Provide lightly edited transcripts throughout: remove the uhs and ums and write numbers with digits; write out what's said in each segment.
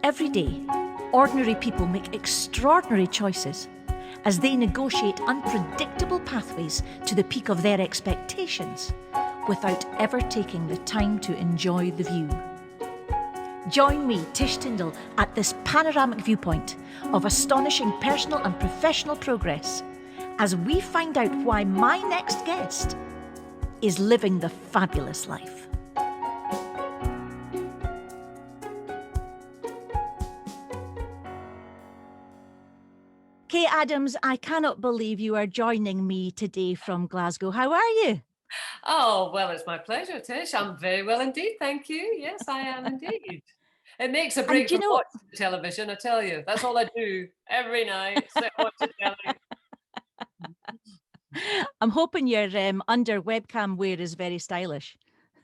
Every day, ordinary people make extraordinary choices as they negotiate unpredictable pathways to the peak of their expectations without ever taking the time to enjoy the view. Join me, Tish Tindall, at this panoramic viewpoint of astonishing personal and professional progress as we find out why my next guest is living the fabulous life. Kaye Adams, I cannot believe you are joining me today from Glasgow. How are you? Oh, well, it's my pleasure, Tish. I'm very well indeed, thank you. Yes, I am indeed. It makes a And break you from know, watching television, I tell you. That's all I do every night, sit watching telly. I'm hoping your under webcam wear is very stylish.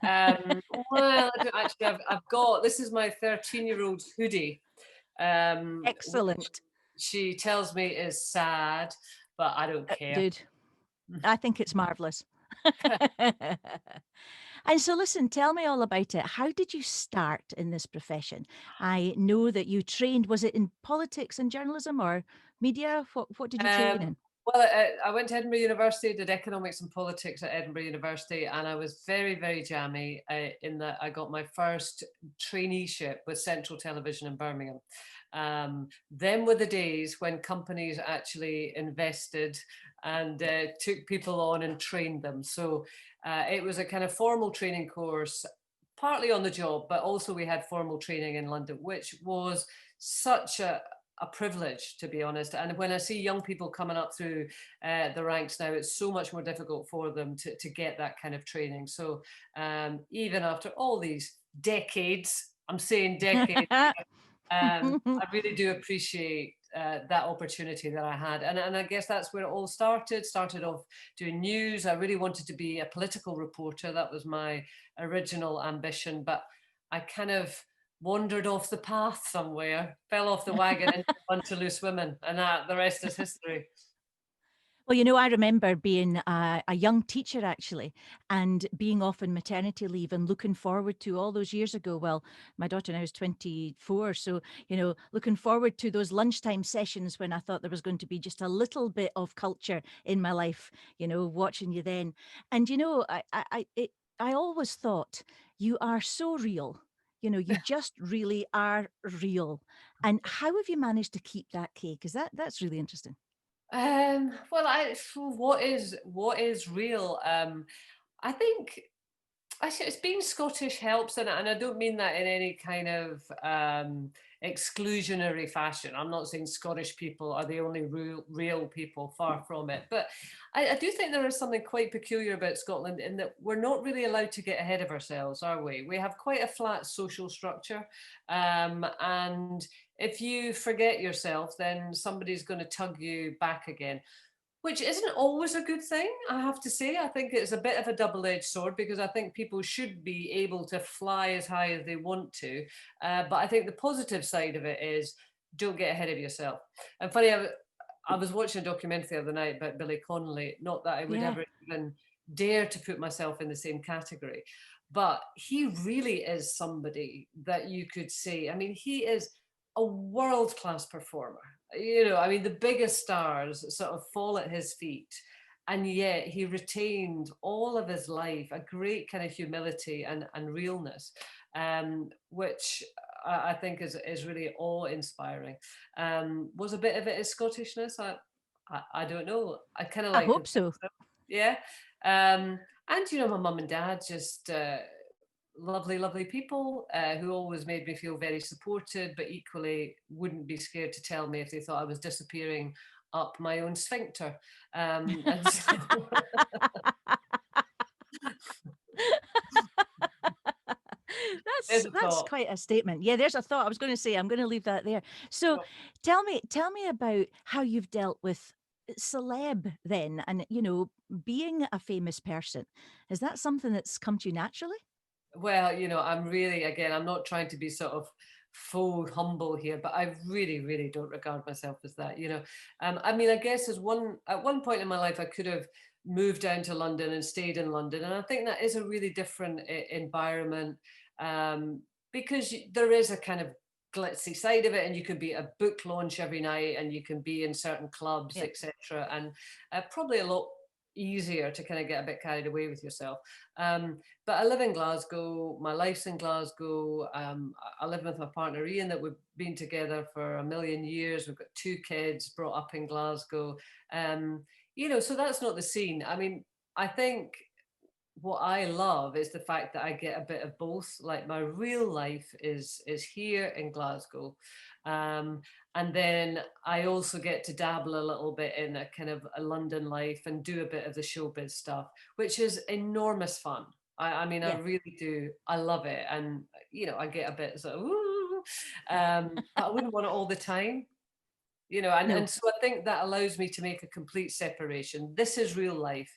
Well, actually, I've got, this is my 13-year-old's hoodie, which Excellent. she tells me is sad, but I don't care. Dude, I think it's marvellous. And so, listen, tell me all about it. How did you start in this profession? I know that you trained, was it in politics and journalism or media? What did you train Um, in? well, I went to Edinburgh University, did economics and politics at Edinburgh University, and I was very, very jammy in that I got my first traineeship with Central Television in Birmingham. Then were the days when companies actually invested and took people on and trained them. So it was a kind of formal training course, partly on the job, but also we had formal training in London, which was such a privilege, to be honest. And when I see young people coming up through the ranks now, it's so much more difficult for them to get that kind of training. So even after all these decades, I'm saying decades, I really do appreciate that opportunity that I had. And I guess that's where it all started. Started off doing news. I really wanted to be a political reporter. That was my original ambition. But I kind of wandered off the path somewhere, fell off the wagon into a bunch of loose women, and that the rest is history. Well, I remember being a young teacher actually, and being off on maternity leave and looking forward to all those years ago. Well, my daughter now is 24. So, looking forward to those lunchtime sessions when I thought there was going to be just a little bit of culture in my life, watching you then. And, I always thought you are so real. You just really are real. And how have you managed to keep that cake? Because that's really interesting. Well, what is real? I think it's being Scottish helps, and I don't mean that in any kind of exclusionary fashion. I'm not saying Scottish people are the only real people, far from it. But I do think there is something quite peculiar about Scotland in that we're not really allowed to get ahead of ourselves, are we? We have quite a flat social structure, and if you forget yourself, then somebody's going to tug you back again, which isn't always a good thing, I have to say. I think it's a bit of a double-edged sword because I think people should be able to fly as high as they want to. But I think the positive side of it is don't get ahead of yourself. And funny, I was watching a documentary the other night about Billy Connolly. Not that I would Yeah. ever even dare to put myself in the same category, but he really is somebody that you could say, I mean, he is a world-class performer. I mean, the biggest stars sort of fall at his feet, and yet he retained all of his life a great kind of humility and realness, which I think is really awe-inspiring. Was a bit of it his Scottishness? I don't know. I kind of I like to hope think so. so. Yeah. And my mum and dad just lovely, lovely people who always made me feel very supported, but equally wouldn't be scared to tell me if they thought I was disappearing up my own sphincter. And so That's there's a that's thought. quite a statement. Yeah, there's a thought. I was gonna say, I'm gonna leave that there. So tell me about how you've dealt with celeb then and being a famous person. Is that something that's come to you naturally? Well, I'm really, again, I'm not trying to be sort of faux humble here, but I really, really don't regard myself as that. I mean, I guess at one point in my life, I could have moved down to London and stayed in London. And I think that is a really different environment, because there is a kind of glitzy side of it, and you can be at a book launch every night, and you can be in certain clubs, Yeah. etc. And probably a lot easier to kind of get a bit carried away with yourself. But I live in Glasgow. My life's in Glasgow. I live with my partner Ian, that we've been together for a million years. We've got 2 kids brought up in Glasgow. So that's not the scene. I mean, I think what I love is the fact that I get a bit of both. Like, my real life is here in Glasgow. Um, and then I also get to dabble a little bit in a kind of a London life and do a bit of the showbiz stuff, which is enormous fun. I mean, I Yeah. really do. I love it. And, I get a bit sort of, ooh, but I wouldn't want it all the time. And No. so I think that allows me to make a complete separation. This is real life.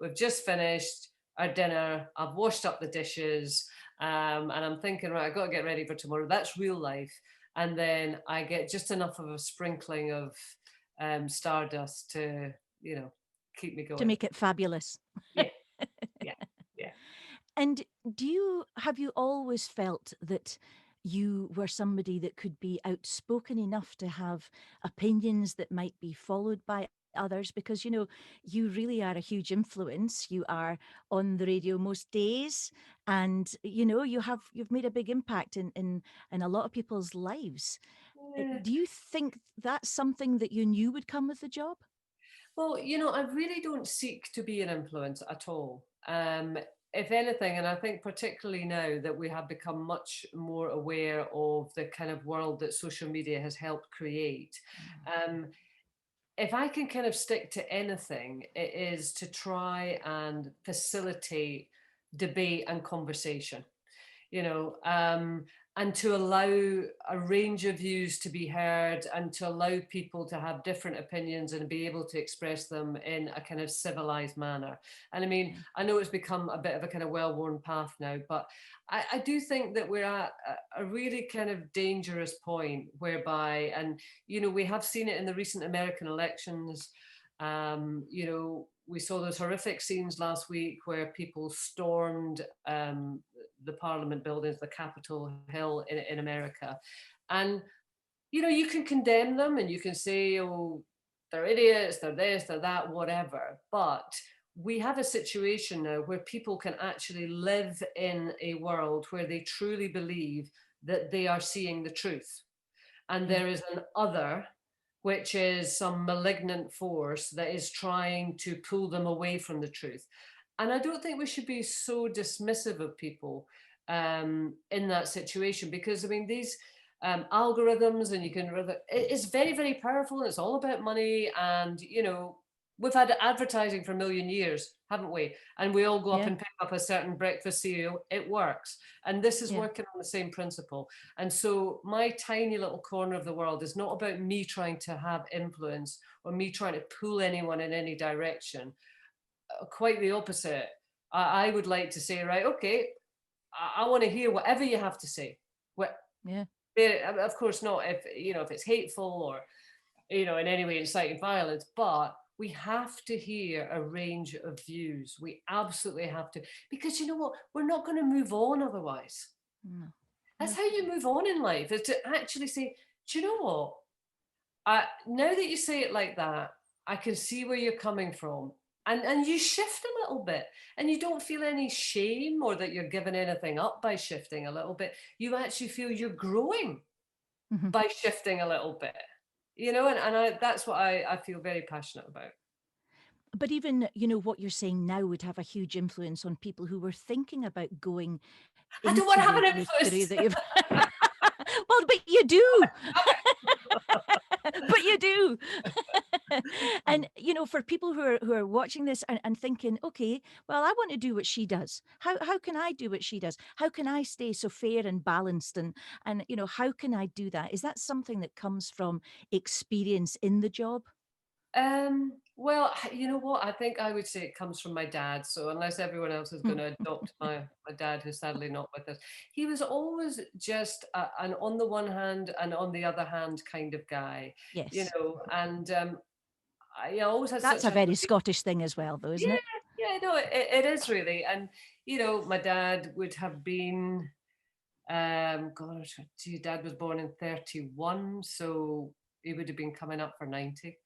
We've just finished our dinner. I've washed up the dishes, and I'm thinking, right, I've got to get ready for tomorrow. That's real life. And then I get just enough of a sprinkling of stardust to, keep me To going. make it fabulous. Yeah, yeah, yeah. And have you always felt that you were somebody that could be outspoken enough to have opinions that might be followed by others? Because, you really are a huge influence. You are on the radio most days, and, you've made a big impact in a lot of people's lives. Yeah. Do you think that's something that you knew would come with the job? Well, I really don't seek to be an influence at all. If anything, and I think particularly now that we have become much more aware of the kind of world that social media has helped create, Mm. um, if I can kind of stick to anything, it is to try and facilitate debate and conversation, you know, um, and to allow a range of views to be heard, and to allow people to have different opinions and be able to express them in a kind of civilized manner. And I mean, Yeah. I know it's become a bit of a kind of well-worn path now, but I do think that we're at a really kind of dangerous point whereby, and we have seen it in the recent American elections. We saw those horrific scenes last week where people stormed the Parliament buildings, the Capitol Hill in America. And, you can condemn them and you can say, oh, they're idiots, they're this, they're that, whatever. But we have a situation now where people can actually live in a world where they truly believe that they are seeing the truth. And Yeah. there is an other, which is some malignant force that is trying to pull them away from the truth. And I don't think we should be so dismissive of people in that situation, because I mean, these algorithms, and it's very, very powerful, and it's all about money. And we've had advertising for a million years, haven't we? And we all go up Yeah. and pick up a certain breakfast cereal. It works, and this is Yeah. working on the same principle. And so my tiny little corner of the world is not about me trying to have influence or me trying to pull anyone in any direction. Quite the opposite. I would like to say, right, okay, I want to hear whatever you have to say. What, Yeah. of course, not if it's hateful or in any way inciting violence, but we have to hear a range of views. We absolutely have to, because you know what, we're not going to move on otherwise. No. That's No. how you move on in life, is to actually say, do you know what? Now that you say it like that, I can see where you're coming from. And you shift a little bit, and you don't feel any shame or that you're giving anything up by shifting a little bit. You actually feel you're growing Mhm. by shifting a little bit, that's what I feel very passionate about. But even, what you're saying now would have a huge influence on people who were thinking about going I don't want into to have an the career influence. that you've well, but you do. But you do. And, for people who are watching this and thinking, "Okay, well, I want to do what she does. How can I do what she does? How can I stay so fair and balanced, and, how can I do that?" Is that something that comes from experience in the job? Well, you know what? I think I would say it comes from my dad. So unless everyone else is going to adopt my dad, who's sadly not with us, he was always just an on the one hand and on the other hand kind of guy, Yes. And I always had That's such a a very Scottish thing as well, though, isn't yeah, it? yeah, no, it is really. And my dad would have been Gosh, gee, Dad was born in 31, so he would have been coming up for 90.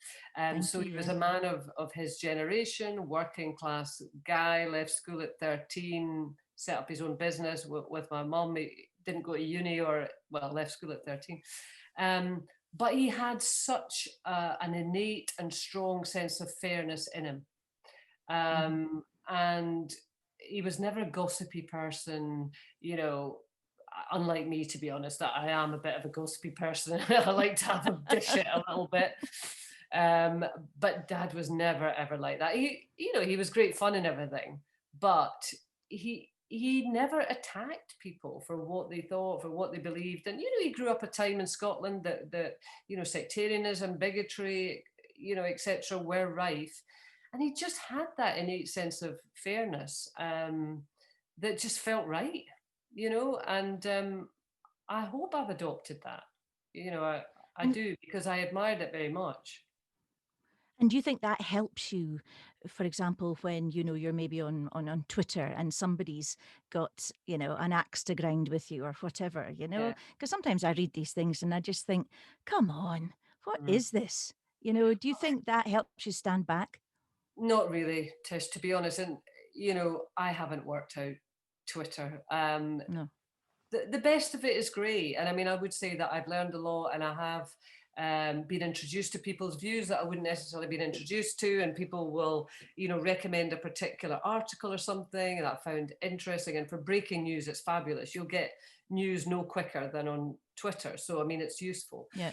So 90, he was yeah. a man of his generation, working class guy, left school at 13, set up his own business with my mum. He didn't go to uni or, well, left school at 13. Um, but he had such an innate and strong sense of fairness in him. Mhm. And he was never a gossipy person, you know, unlike me, to be honest. I am a bit of a gossipy person. I like to have a dish it a little bit. Um, but Dad was never ever like that. He was great fun and everything, but he never attacked people for what they thought, for what they believed. And he grew up a time in Scotland that sectarianism, bigotry, etc., were rife, and he just had that innate sense of fairness, that just felt right, and I hope I've adopted that. I And do, because I admired it very much. and do you think that helps you, for example, when, you're maybe on Twitter and somebody's got, an axe to grind with you or whatever, Yeah. Because sometimes I read these things and I just think, "Come on, what Mm. is this?" Do you think that helps you stand back? Not really, Tish, to be honest. And I haven't worked out Twitter. No. The best of it is great. And I mean, I would say that I've learned a lot, and I have been introduced to people's views that I wouldn't necessarily been introduced to. And people will, recommend a particular article or something that I found interesting. And for breaking news, it's fabulous. You'll get news no quicker than on Twitter. So, I mean, it's useful. Yeah.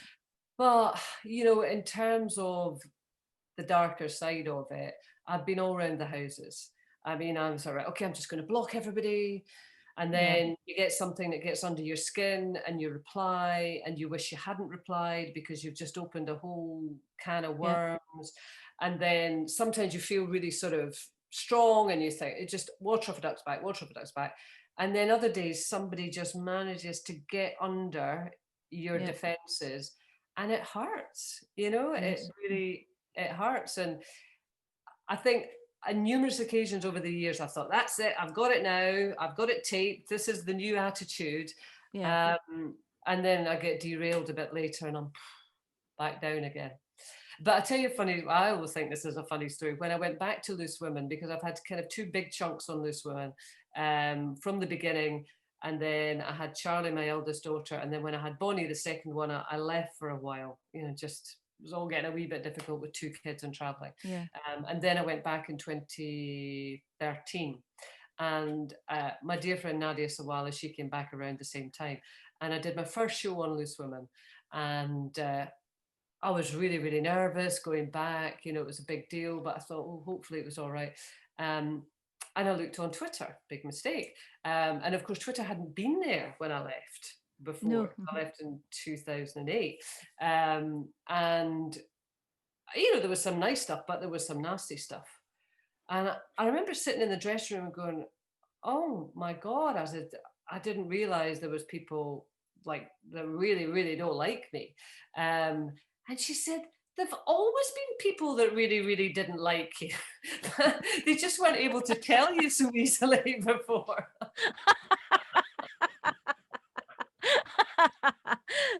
But, in terms of the darker side of it, I've been all around the houses. I mean, I'm sort of, okay, I'm just going to block everybody. And Yeah. then you get something that gets under your skin and you reply and you wish you hadn't replied because you've just opened a whole can of Yeah. worms. And then sometimes you feel really sort of strong and you think it just water off a duck's back, water off a duck's back. And then other days somebody just manages to get under your Yeah. defenses, and it hurts, it Yes. really, it hurts. And I think on numerous occasions over the years, I thought, that's it, I've got it now, I've got it taped, this is the new attitude. Yeah. And then I get derailed a bit later and I'm back down again. But I tell you, I always think this is a funny story. When I went back to Loose Women, because I've had kind of two big chunks on Loose Women from the beginning. And then I had Charlie, my eldest daughter. And then when I had Bonnie, the second one, I left for a while, just it was all getting a wee bit difficult with two kids and traveling. Yeah. And then I went back in 2013. And my dear friend Nadia Sawala, she came back around the same time. And I did my first show on Loose Women. And I was really, really nervous going back. It was a big deal, but I thought, oh, hopefully it was all right. Um, and I looked on Twitter, big mistake. And of course, Twitter hadn't been there when I left No. before. I left in 2008. And, there was some nice stuff, but there was some nasty stuff. And I remember sitting in the dressing room and going, oh my God, I said, I didn't realize there was people like that really, really don't like me. And she said, there've always been people that really, really didn't like you. They just weren't able to tell you so easily before.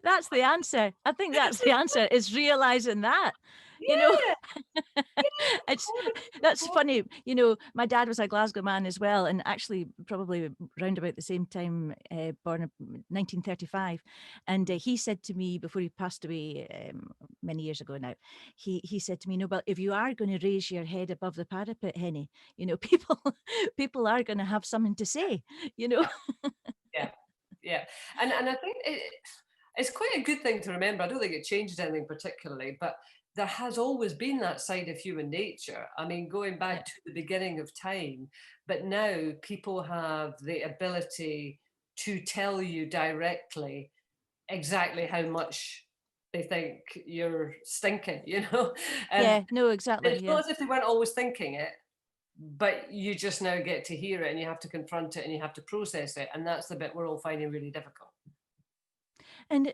That's the answer. I think that's the answer, is realizing that, you know? Yeah, It's of that's course. funny, my dad was a Glasgow man as well, and actually probably round about the same time, born in 1935, and, he said to me before he passed away, many years ago now, he said to me, "No, but if you are gonna raise your head above the parapet, Henny, people people are gonna have something to say," you know? Yeah, yeah, yeah. And I think it's quite a good thing to remember. I don't think it changed anything particularly, but there has always been that side of human nature. I mean, going Yeah, back to the beginning of time, but now people have the ability to tell you directly exactly how much they think you're stinking, And yeah, no, exactly, it's yeah. not as if they weren't always thinking it, but you just now get to hear it and you have to confront it and you have to process it. And that's the bit we're all finding really difficult. And,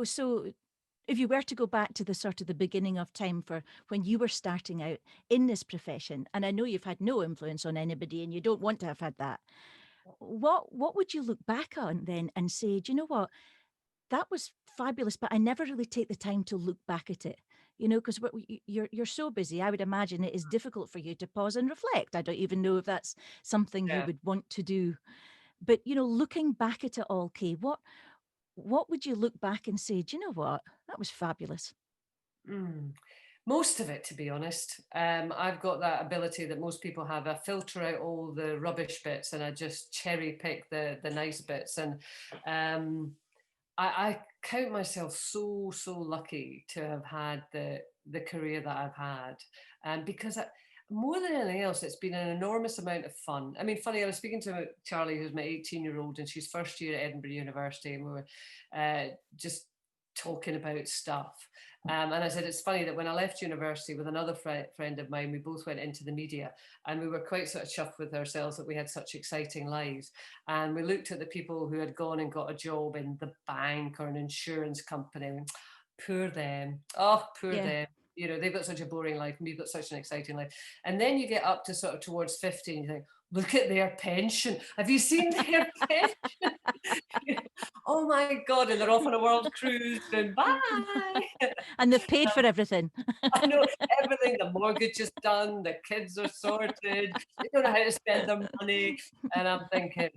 so if you were to go back to the sort of the beginning of time for when you were starting out in this profession, and I know you've had no influence on anybody and you don't want to have had that, what would you look back on then and say, "Do you know what? That was fabulous, but I never really take the time to look back at it." You know, because you're so busy. I would imagine it is difficult for you to pause and reflect. I don't even know if that's something you Yeah. would want to do. But, looking back at it all, Kay, what would you look back and say, "Do you know what? That was fabulous." Mm. Most of it, to be honest. I've got that ability that most people have. I filter out all the rubbish bits and I just cherry pick the nice bits. And um, I count myself so lucky to have had the career that I've had, because more than anything else, it's been an enormous amount of fun. I mean, funny, I was speaking to Charlie, who's my 18-year-old, and she's first year at Edinburgh University, and we were just talking about stuff. And I said, it's funny that when I left university with another friend of mine, we both went into the media and we were quite sort of chuffed with ourselves that we had such exciting lives. And we looked at the people who had gone and got a job in the bank or an insurance company. Poor them. Oh, poor Yeah. them. They've got such a boring life and we've got such an exciting life. And then you get up to sort of towards 50 and you think, look at their pension. Have you seen their pension? Oh my God. And they're off on a world cruise and bye. And they've paid for everything. I know everything. The mortgage is done. The kids are sorted. They don't know how to spend their money. And I'm thinking,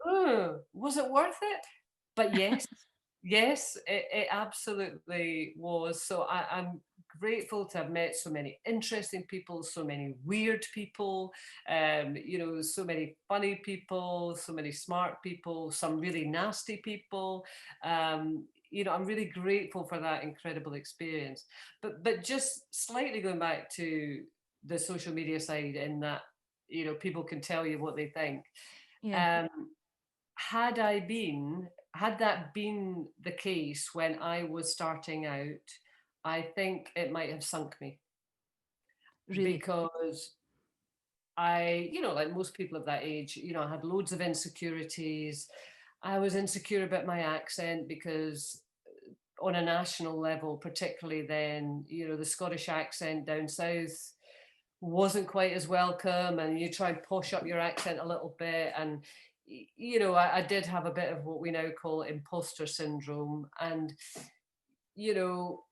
oh, was it worth it? But yes, yes, it absolutely was. So I'm grateful to have met so many interesting people, so many weird people, so many funny people, so many smart people, some really nasty people. I'm really grateful for that incredible experience. But just slightly going back to the social media side, in that people can tell you what they think. Yeah, Um, had that been the case when I was starting out, I think it might have sunk me really. because like most people of that age, I had loads of insecurities. I was insecure about my accent because on a national level, particularly then, the Scottish accent down south wasn't quite as welcome, and you try and posh up your accent a little bit. And I did have a bit of what we now call imposter syndrome. And you know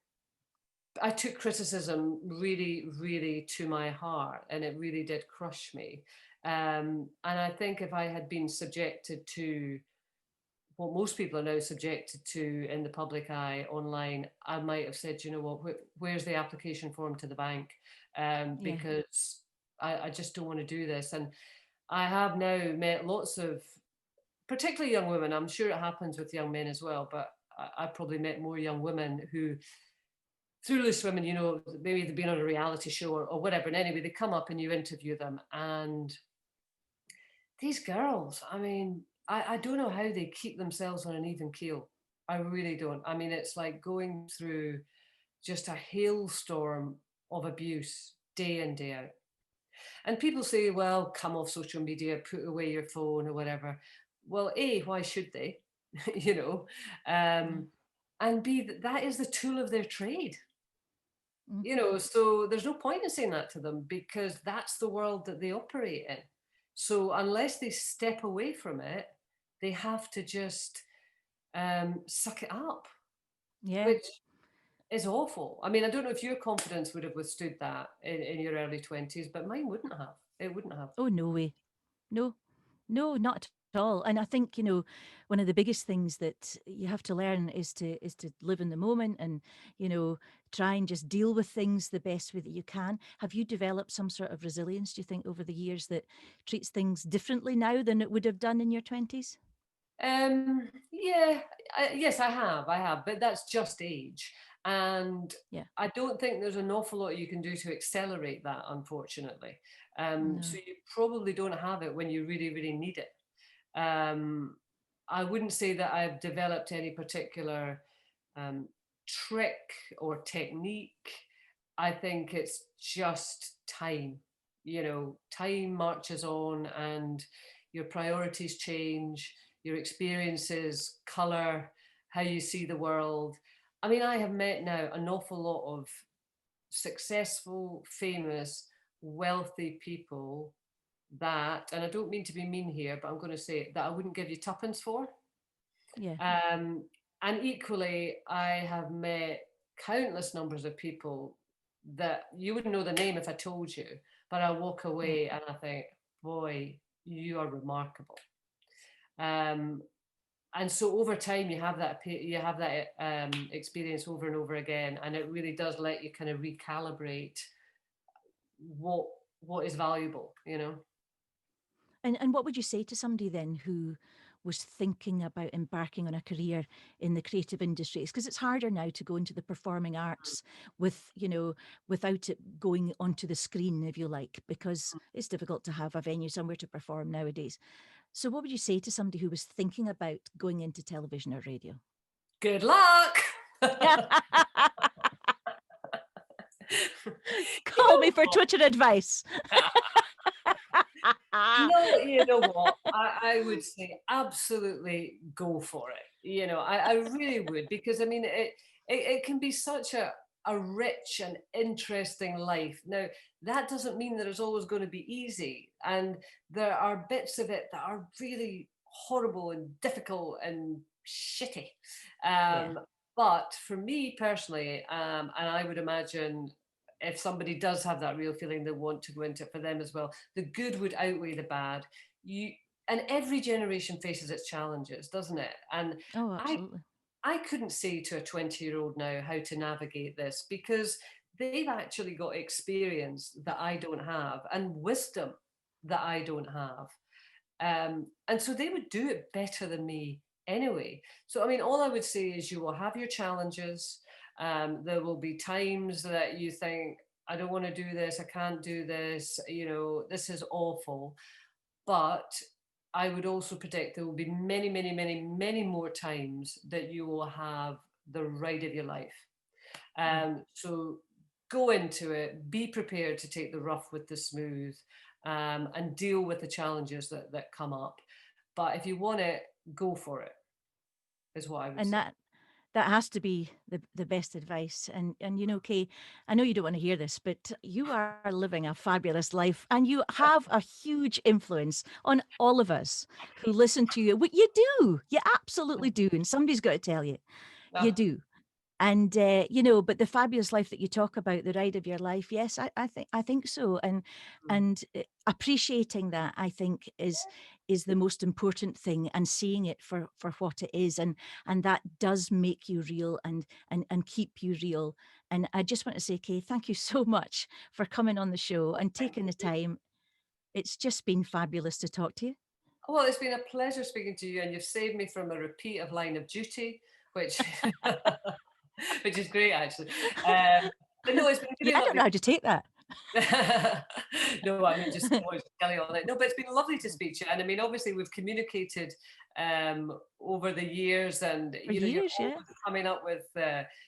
I took criticism really, really to my heart, and it really did crush me. And I think if I had been subjected to what most people are now subjected to in the public eye online, I might have said, you know what, where's the application form to the bank? Yeah, Because I just don't want to do this. And I have now met lots of, particularly young women. I'm sure it happens with young men as well, but I've probably met more young women who, through loose women, maybe they've been on a reality show or whatever. And anyway, they come up and you interview them. And these girls, I mean, I don't know how they keep themselves on an even keel. I really don't. I mean, it's like going through just a hailstorm of abuse day in, day out. And people say, well, come off social media, put away your phone or whatever. Well, A, why should they? you know, yeah. um, and B, that is the tool of their trade. Mm. So there's no point in saying that to them because that's the world that they operate in. So unless they step away from it, they have to just suck it up, Yeah. which is awful. I mean, I don't know if your confidence would have withstood that in your early 20s, but mine wouldn't have. It wouldn't have. Oh, no way. No, no, not at all. And I think, one of the biggest things that you have to learn is to live in the moment and, try and just deal with things the best way that you can. Have you developed some sort of resilience, do you think, over the years that treats things differently now than it would have done in your 20s? Yeah, yes, I have, but that's just age. And Yeah. I don't think there's an awful lot you can do to accelerate that, unfortunately. So No. you probably don't have it when you really, really need it. Um, I wouldn't say that I've developed any particular um, trick or technique. I think it's just time. Time marches on and your priorities change, your experiences, color, how you see the world. I mean, I have met now an awful lot of successful, famous, wealthy people that, and I don't mean to be mean here, but I'm going to say it, that I wouldn't give you tuppence for. Yeah. Um, and equally, I have met countless numbers of people that you wouldn't know the name if I told you, but I walk Yeah. away and I think, boy, you are remarkable. Um, and so over time, you have that experience over and over again, and it really does let you kind of recalibrate what what is valuable, you know. And what would you say to somebody then who was thinking about embarking on a career in the creative industries? Because it's harder now to go into the performing arts with, without it going onto the screen, if you like, because it's difficult to have a venue somewhere to perform nowadays. So what would you say to somebody who was thinking about going into television or radio? Good luck. You Call me know for what? Twitter advice. No, you know what? I would say absolutely go for it. You know, I really would, because I mean it can be such a rich and interesting life. Now, that doesn't mean that it's always going to be easy. And there are bits of it that are really horrible and difficult and shitty. Yeah. But for me personally, and I would imagine if somebody does have that real feeling they want to go into it for them as well, the good would outweigh the bad. You and every generation faces its challenges, doesn't it? And Oh, I absolutely. I couldn't say to a 20-year-old now how to navigate this, because they've actually got experience that I don't have and wisdom that I don't have. And so they would do it better than me anyway. So, I mean, all I would say is you will have your challenges. There will be times that you think, I don't want to do this, I can't do this, this is awful. But I would also predict there will be many, many, many, many more times that you will have the ride of your life. Yeah. So go into it, be prepared to take the rough with the smooth, and deal with the challenges that come up. But if you want it, go for it, is what I would And say. that has to be the best advice. And Kay, I know you don't want to hear this, but you are living a fabulous life, and you have a huge influence on all of us who listen to you. What you do, you absolutely do, and somebody's got to tell you, you Ah, do. And but the fabulous life that you talk about, the ride of your life, yes, I think so. And appreciating that, I think, is the most important thing, and seeing it for what it is, and that does make you real, and keep you real. And I just want to say, Kay, thank you so much for coming on the show and thank taking the you. time. It's just been fabulous to talk to you. Well, it's been a pleasure speaking to you, and you've saved me from a repeat of Line of Duty, which which is great actually. But no, it's been Yeah, really I don't lovely. know how to take that. No, I mean, just always Kelly on it. No, but it's been lovely to speak to you. And I mean, obviously, we've communicated over the years, and For you're years, yeah. always coming up with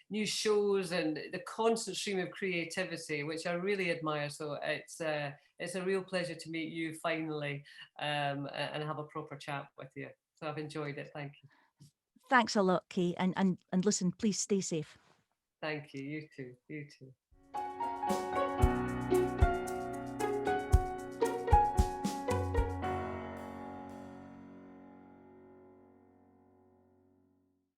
new shows and the constant stream of creativity, which I really admire. So it's a real pleasure to meet you finally, and have a proper chat with you. So I've enjoyed it. Thank you. Thanks a lot, Kay, and listen, please stay safe. Thank you. You too. You too.